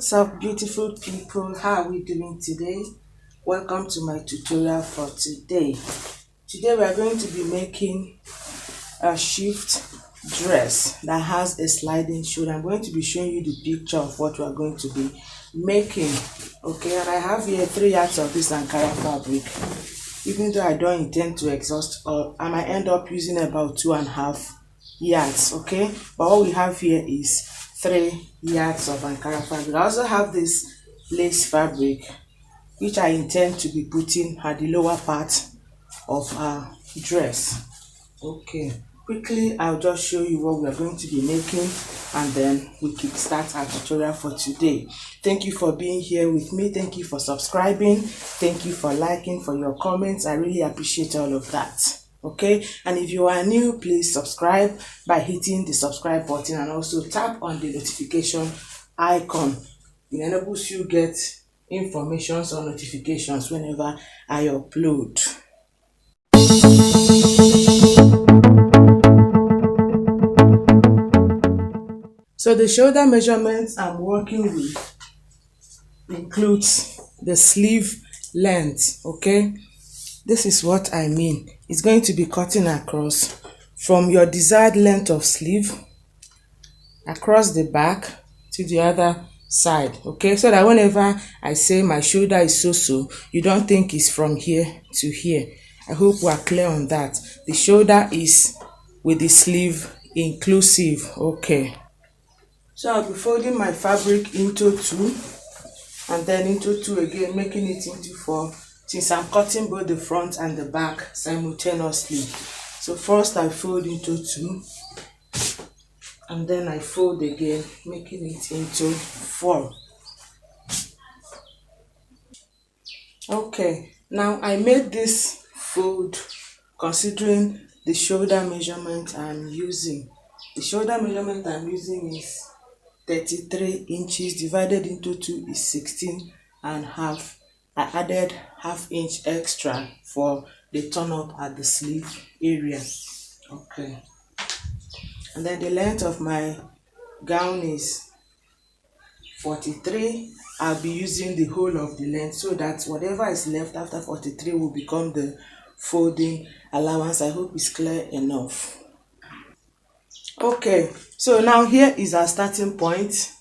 What's up, beautiful people? How are we doing today? Welcome to my tutorial for today. Today we are going to be making a shift dress that has a sliding shoulder. I'm going to be showing you the picture of what we are going to be making. Okay, and I have here 3 yards of this Ankara fabric. Even though I don't intend to exhaust all, I might end up using about 2.5 yards. Okay, but what we have here is 3 yards of Ankara fabric. I also have this lace fabric which I intend to be putting at the lower part of our dress. Okay, quickly I'll just show you what we are going to be making and then we can start our tutorial for today. Thank you for being here with me. Thank you for subscribing. Thank you for liking, for your comments. I really appreciate all of that. Okay, and if you are new, please subscribe by hitting the subscribe button and also tap on the notification icon. It enables you get informations or notifications whenever I upload. So the shoulder measurements I'm working with includes the sleeve length. Okay, this is what I mean. It's going to be cutting across from your desired length of sleeve across the back to the other side. Okay, so that whenever I say my shoulder is so, you don't think it's from here to here. I hope we are clear on that. The shoulder is with the sleeve inclusive. Okay, so I'll be folding my fabric into 2 and then into 2 again, making it into 4 since I'm cutting both the front and the back simultaneously. So first I fold into 2 and then I fold again, making it into 4. Okay, now I made this fold considering the shoulder measurement I'm using. The shoulder measurement I'm using is 33 inches divided into 2 is 16.5. I added ½ inch extra for the turn up at the sleeve area. Okay, and then the length of my gown is 43. I'll be using the whole of the length so that whatever is left after 43 will become the folding allowance. I hope it's clear enough. Okay, so now here is our starting point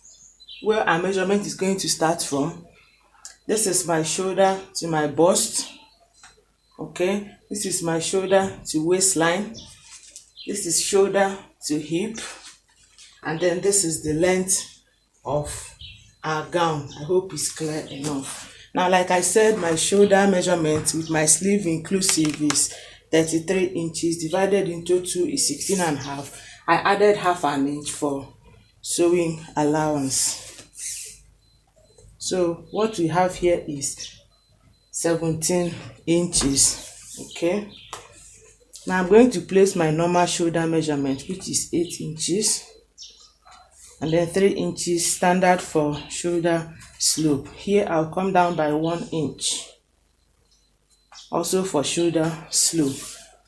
where our measurement is going to start from. This is my shoulder to my bust. Okay, this is my shoulder to waistline. This is shoulder to hip, and then this is the length of our gown. I hope it's clear enough. Now, like I said, my shoulder measurement with my sleeve inclusive is 33 inches divided into 2 is 16.5. I added ½ inch for sewing allowance. So what we have here is 17 inches. Okay, now I'm going to place my normal shoulder measurement, which is 8 inches, and then 3 inches standard for shoulder slope. Here I'll come down by 1 inch also for shoulder slope.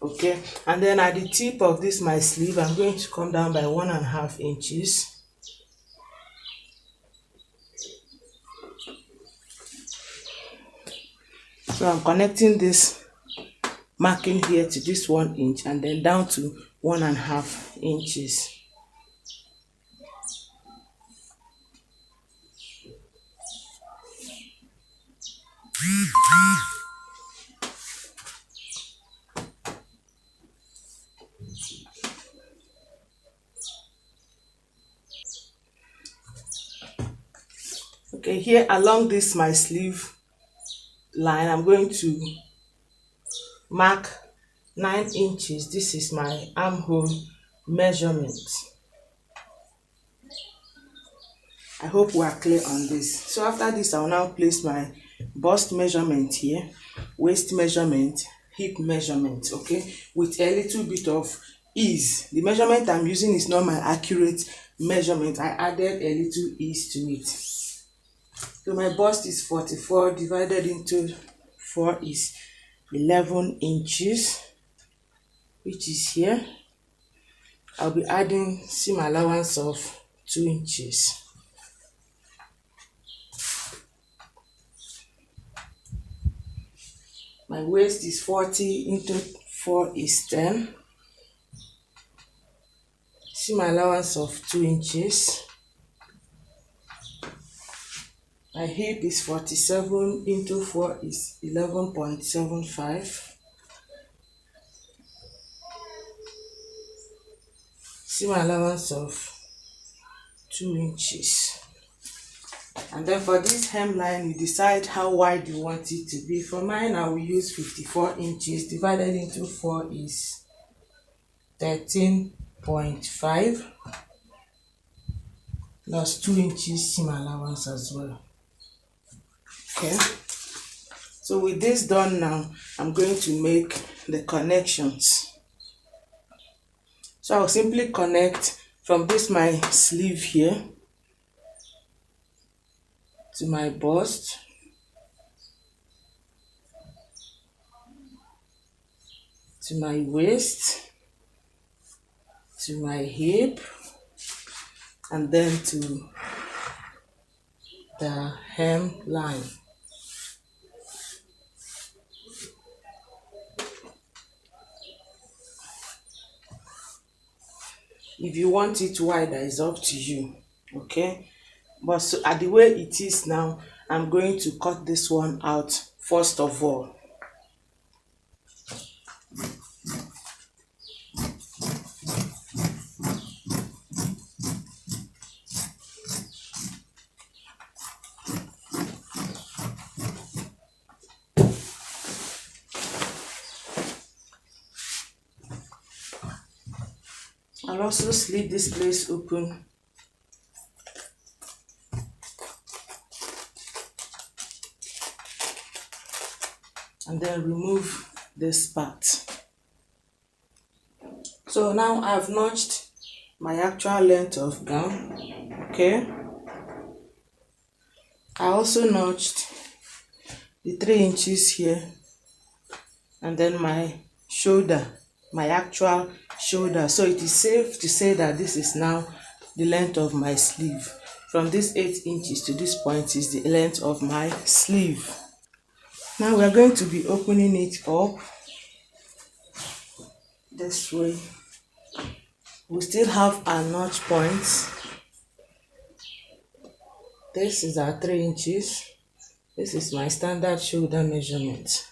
Okay, and then at the tip of this my sleeve I'm going to come down by 1.5 inches. So I'm connecting this marking here to this 1 inch and then down to 1.5 inches. Okay, here along this my sleeve line I'm going to mark 9 inches. This is my armhole measurement. I hope we are clear on this. So after this I'll now place my bust measurement here, waist measurement, hip measurement, okay, with a little bit of ease. The measurement I'm using is not my accurate measurement. I added a little ease to it. So my bust is 44 divided into 4 is 11 inches, which is here. I'll be adding seam allowance of 2 inches. My waist is 40 into 4 is 10. See my allowance of 2 inches. My hip is 47 into 4 is 11.75. See my allowance of 2 inches. And then for this hemline, you decide how wide you want it to be. For mine, I will use 54 inches. Divided into 4 is 13.5. Plus 2 inches seam allowance as well. Okay. So with this done now, I'm going to make the connections. So I'll simply connect from this my sleeve here to my bust, to my waist, to my hip, and then to the hemline. If you want it wider, it's up to you, okay? But so at the way it is now, I'm going to cut this one out first of all. I'll also slit this place open and then remove this part. So now I've notched my actual length of gown, okay? I also notched the 3 inches here and then my shoulder, my actual shoulder. So it is safe to say that this is now the length of my sleeve. From this 8 inches to this point is the length of my sleeve. Now we are going to be opening it up this way. We still have our notch points. This is our 3 inches. This is my standard shoulder measurement.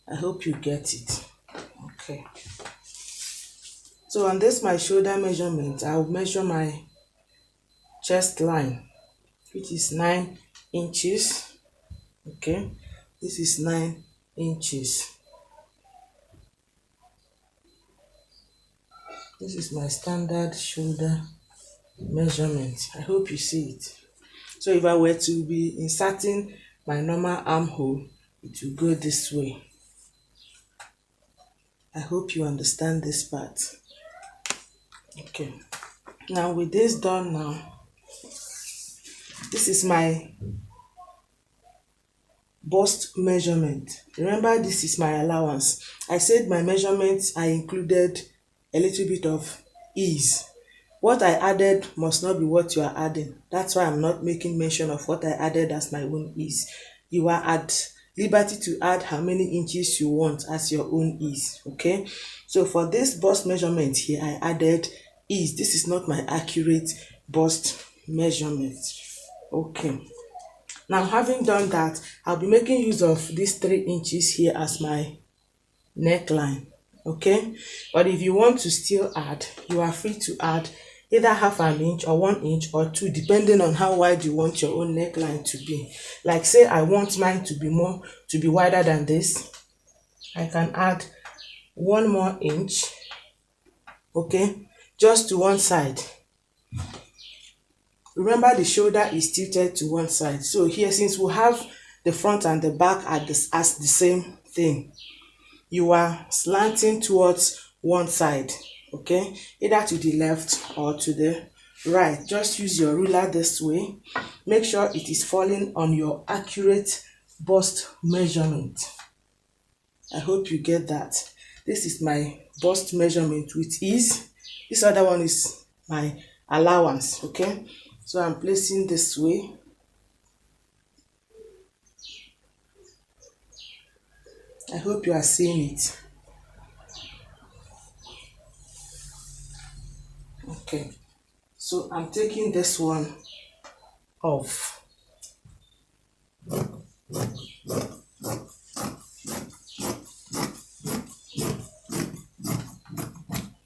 I hope you get it. Okay. So on this my shoulder measurement, I will measure my chest line, which is 9 inches. Okay. This is 9 inches. This is my standard shoulder measurement. I hope you see it. So if I were to be inserting my normal armhole, it will go this way. I hope you understand this part. Okay. Now with this done now, this is my bust measurement. Remember, this is my allowance. I said my measurements I included a little bit of ease. What I added must not be what you are adding. That's why I'm not making mention of what I added as my own ease. You are at liberty to add how many inches you want as your own ease, okay? So for this bust measurement here, I added ease. This is not my accurate bust measurement, okay? Now having done that, I'll be making use of these 3 inches here as my neckline, okay? But if you want to still add, you are free to add either half an inch or 1 inch or 2, depending on how wide you want your own neckline to be. Like say I want mine to be wider than this, I can add 1 more inch, okay, just to one side. Remember, the shoulder is tilted to one side. So here, since we have the front and the back as the same thing, you are slanting towards one side, okay, either to the left or to the right. Just use your ruler this way. Make sure it is falling on your accurate bust measurement. I hope you get that. This is my bust measurement with ease. This other one is my allowance, okay? So I'm placing this way. I hope you are seeing it. Okay, so I'm taking this one off.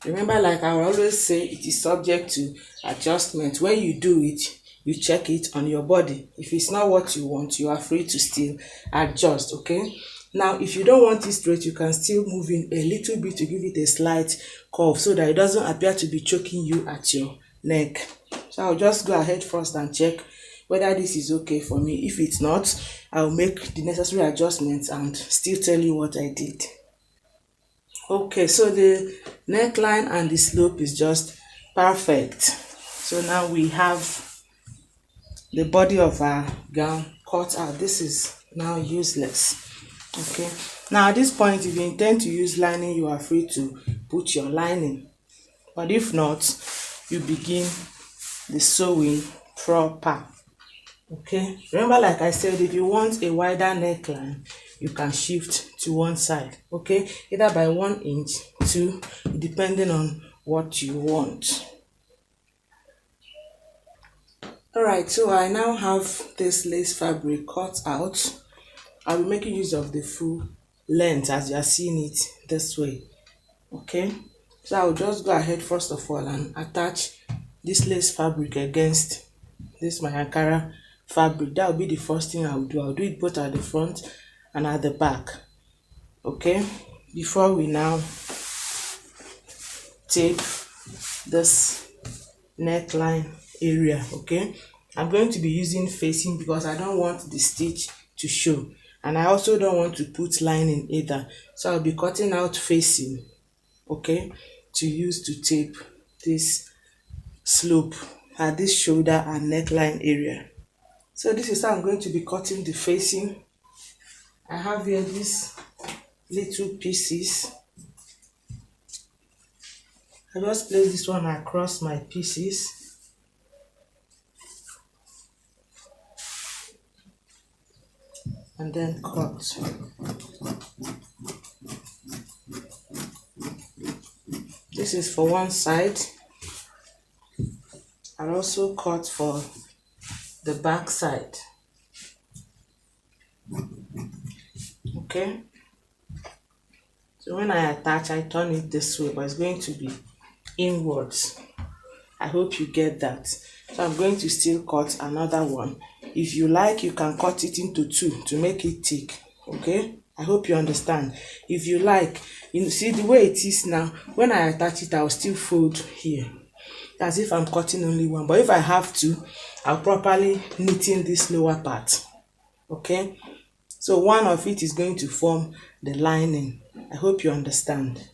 Remember, like I always say, it is subject to adjustment. When you do it, you check it on your body. If it's not what you want, you are free to still adjust. Okay, now if you don't want it straight, you can still move in a little bit to give it a slight curve so that it doesn't appear to be choking you at your neck. So I'll just go ahead first and check whether this is okay for me. If it's not, I'll make the necessary adjustments and still tell you what I did. Okay, so the neckline and the slope is just perfect. So now we have the body of our gown cut out. This is now useless. Okay, now at this point, if you intend to use lining, you are free to put your lining, but if not, you begin the sewing proper. Okay, remember, like I said, if you want a wider neckline, you can shift to one side. Okay, either by 1 inch, 2, depending on what you want. All right, so I now have this lace fabric cut out. I'll be making use of the full length as you are seeing it this way. Okay, so I'll just go ahead first of all and attach this lace fabric against this my Ankara fabric. That will be the first thing I'll do. I'll do it both at the front and at the back. Okay, before we now tape this neckline area. Okay, I'm going to be using facing because I don't want the stitch to show, and I also don't want to put lining either, so I'll be cutting out facing, okay, to use to tape this slope at this shoulder and neckline area. So this is how I'm going to be cutting the facing. I have here these little pieces. I just place this one across my pieces. And then cut. This is for one side. I'll also cut for the back side. Okay. So when I attach, I turn it this way, but it's going to be inwards. I hope you get that. So I'm going to still cut another one. If you like, you can cut it into 2 to make it thick. Okay, I hope you understand. If you like, you see the way it is now, when I attach it, I'll still fold here as if I'm cutting only one. But if I have to, I'll properly knit in this lower part. Okay, so one of it is going to form the lining. I hope you understand.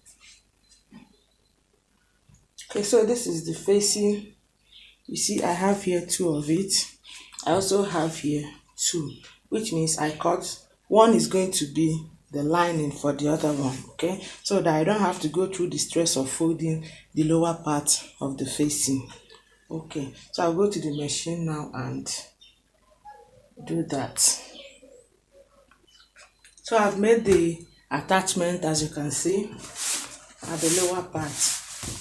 Okay, so this is the facing. You see, I have here 2 of it. I also have here 2, which means I cut one is going to be the lining for the other one. Okay, so that I don't have to go through the stress of folding the lower part of the facing. Okay, so I'll go to the machine now and do that. So I've made the attachment, as you can see, at the lower part.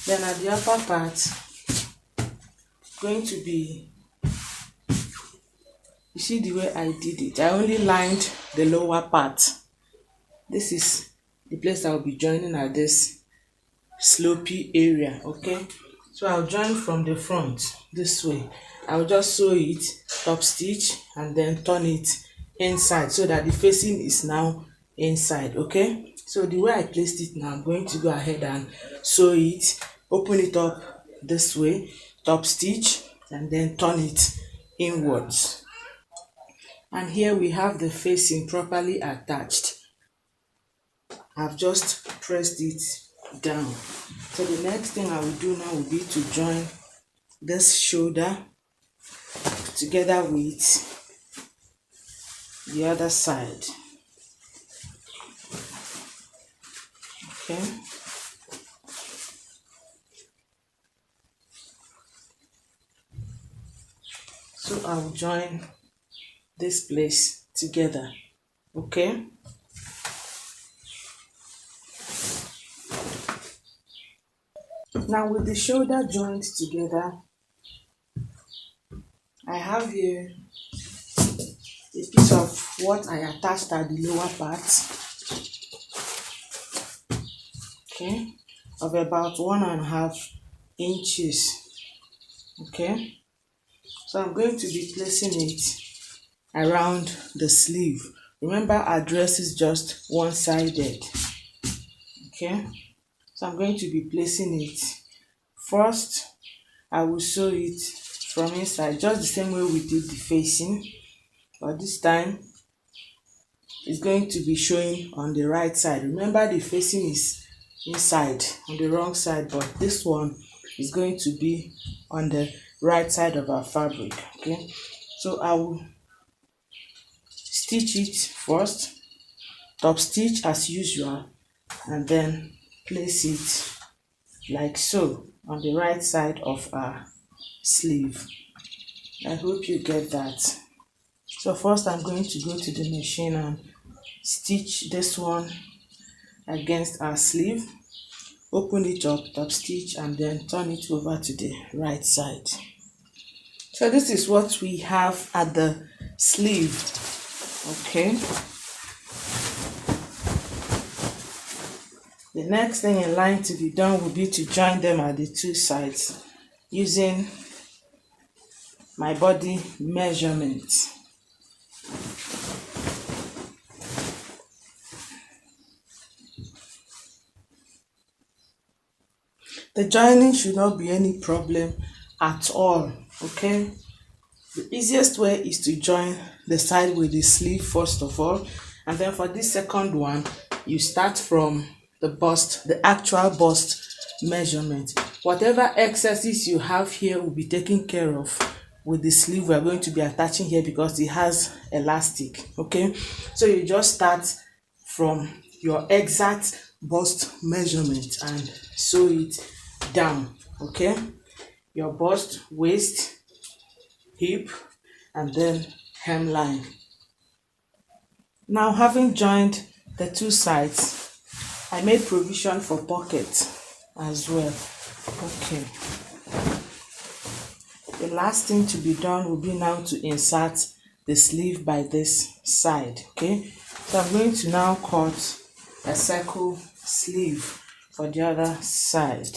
Then at the upper part, going to be, you see the way I did it, I only lined the lower part. This is the place I'll be joining at this slopey area. Okay, so I'll join from the front this way. I'll just sew it, top stitch, and then turn it inside so that the facing is now inside. Okay, so the way I placed it now, I'm going to go ahead and sew it, open it up this way, top stitch, and then turn it inwards. And here we have the facing properly attached. I've just pressed it down. So the next thing I will do now will be to join this shoulder together with the other side. Okay, so I'll join this place together. Okay, Now with the shoulder joined together, I have here a piece of what I attached at the lower part, okay, of about 1.5 inches, okay. So I'm going to be placing it around the sleeve. Remember, our dress is just one-sided, okay. So I'm going to be placing it. First, I will sew it from inside, just the same way we did the facing, but this time it's going to be showing on the right side. Remember, the facing is inside on the wrong side, but this one is going to be on the right side of our fabric, okay. So I will stitch it first, top stitch as usual, and then place it like so on the right side of our sleeve. I hope you get that. So first I'm going to go to the machine and stitch this one against our sleeve, open it up, top stitch, and then turn it over to the right side. So this is what we have at the sleeve, okay. The next thing in line to be done will be to join them at the two sides using my body measurement. The joining should not be any problem at all, okay. The easiest way is to join the side with the sleeve first of all, and then for this second one you start from the bust, the actual bust measurement. Whatever excesses you have here will be taken care of with the sleeve we are going to be attaching here, because it has elastic, okay. So you just start from your exact bust measurement and sew it down, okay. Your bust, waist, hip, and then hemline. Now, having joined the two sides, I made provision for pockets as well, okay. The last thing to be done will be now to insert the sleeve by this side, okay. So I'm going to now cut a circle sleeve for the other side.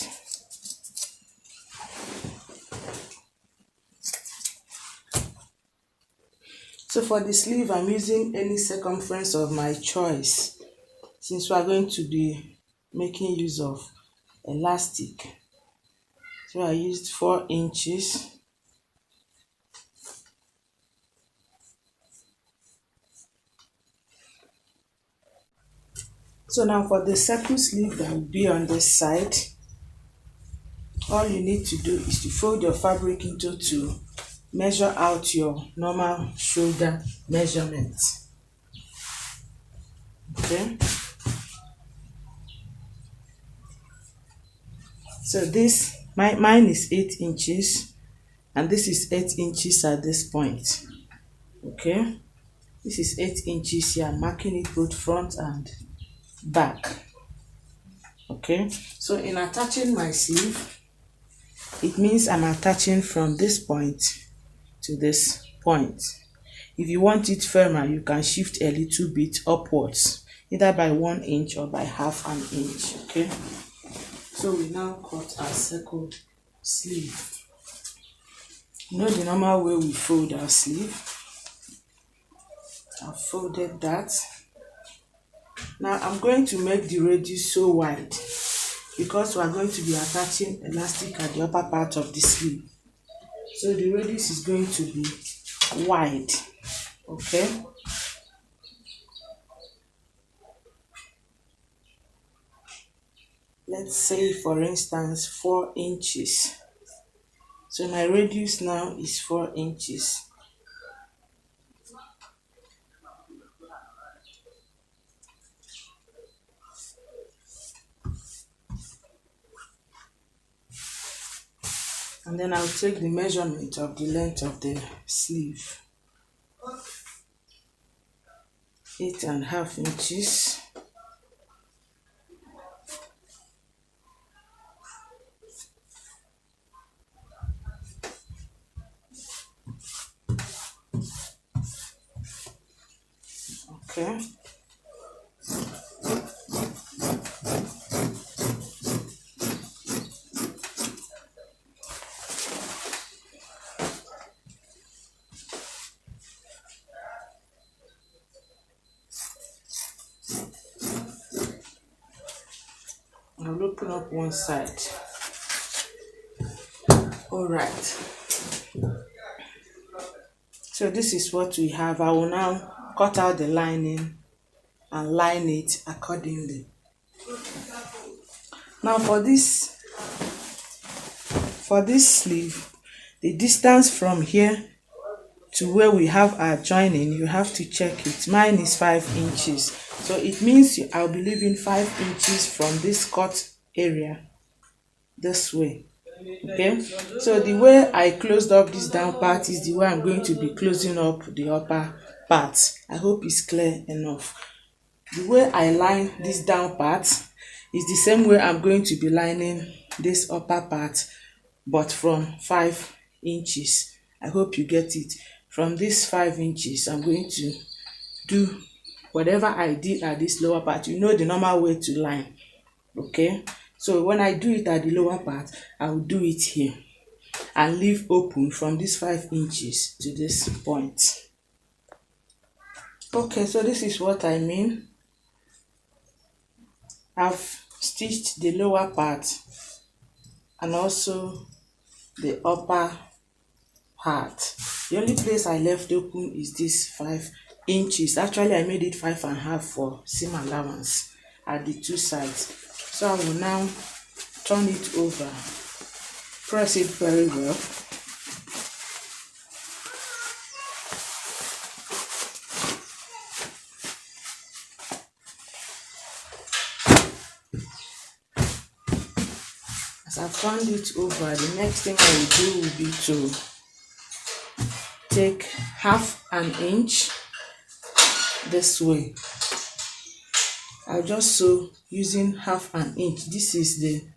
So for the sleeve, I'm using any circumference of my choice, since we are going to be making use of elastic. So I used 4 inches. So now for the circle sleeve that will be on this side, all you need to do is to fold your fabric into two, measure out your normal shoulder measurement, okay. So this, mine is 8 inches, and this is 8 inches at this point, okay. This is 8 inches here. I'm marking it both front and back, okay. So in attaching my sleeve, it means I'm attaching from this point to this point. If you want it firmer, you can shift a little bit upwards, either by 1 inch or by half an inch, okay. So we now cut our circle sleeve. You know the normal way we fold our sleeve. I've folded that. Now I'm going to make the radius so wide, because we are going to be attaching elastic at the upper part of the sleeve. So the radius is going to be wide, okay. Let's say for instance 4 inches. So my radius now is 4 inches. And then I'll take the measurement of the length of the sleeve. 8.5 inches. Okay. I'll open up one side. All right. So this is what we have. I will now cut out the lining and line it accordingly. Now for this sleeve, the distance from here to where we have our joining, you have to check it. Mine is 5 inches. So it means I'll be leaving 5 inches from this cut area this way. Okay, so the way I closed up this down part is the way I'm going to be closing up the upper part. I hope it's clear enough. The way I line this down part is the same way I'm going to be lining this upper part, but from 5 inches. I hope you get it. From this 5 inches, I'm going to do whatever I did at this lower part. You know the normal way to line. Okay, so when I do it at the lower part, I will do it here and leave open from this 5 inches to this point. Okay, so this is what I mean. I've stitched the lower part and also the upper part. The only place I left open is this 5 inches. Actually, I made it 5.5 for seam allowance at the two sides. So I will now turn it over, press it very well. As I've turned it over, the next thing I will do will be to take 1/2 inch this way. I'll just sew using 1/2 inch. This is the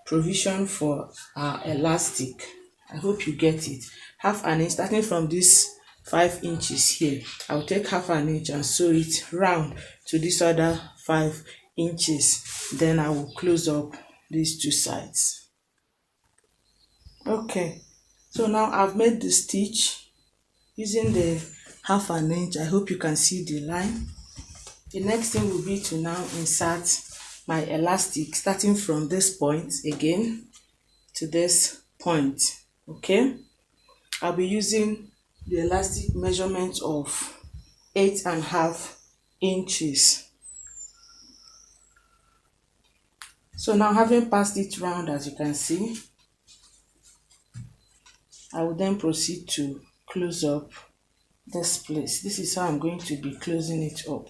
provision for our elastic. I hope you get it. 1/2 inch, starting from this 5 inches here. I'll take 1/2 inch and sew it round to this other 5 inches. Then I will close up these two sides. Okay, so now I've made the stitch using the 1/2 inch. I hope you can see the line. The next thing will be to now insert my elastic, starting from this point again to this point. Okay, I'll be using the elastic measurement of 8.5 inches. So now, having passed it round, as you can see, I will then proceed to close up this place. This is how I'm going to be closing it up,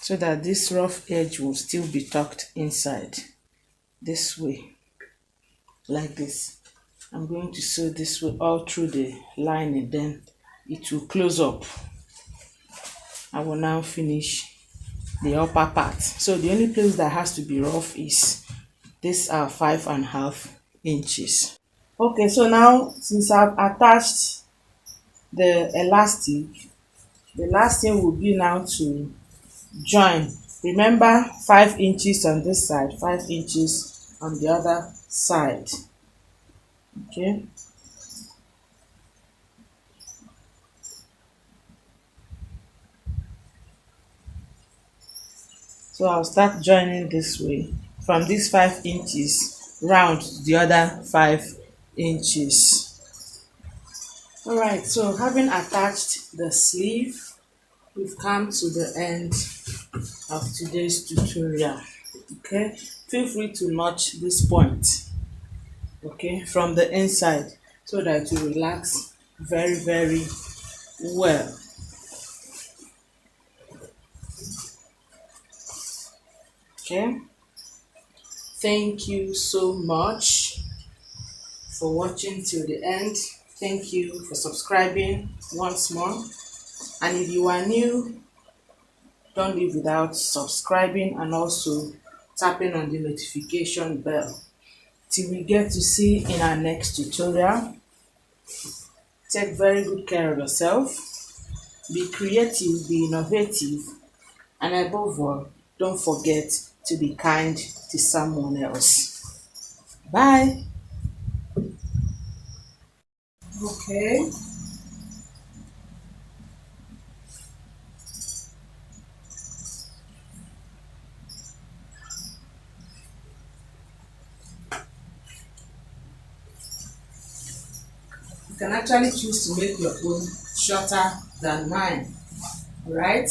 so that this rough edge will still be tucked inside this way, like this. I'm going to sew this way all through the lining, then it will close up. I will now finish the upper part. So the only place that has to be rough is this 5.5 inches. Okay, so now since I've attached the elastic, the last thing will be now to join. Remember, 5 inches on this side, 5 inches on the other side. Okay, so I'll start joining this way from this 5 inches round to the other 5 inches. All right, so having attached the sleeve, we've come to the end of today's tutorial. Okay, feel free to notch this point, okay, from the inside, so that it will relax very, very well. Okay, thank you so much for watching till the end. Thank you for subscribing once more. And if you are new, don't leave without subscribing and also tapping on the notification bell. Till we get to see in our next tutorial. Take very good care of yourself. Be creative, be innovative, and above all, don't forget to be kind to someone else. Bye. Okay. You can actually choose to make your own shorter than mine. Alright?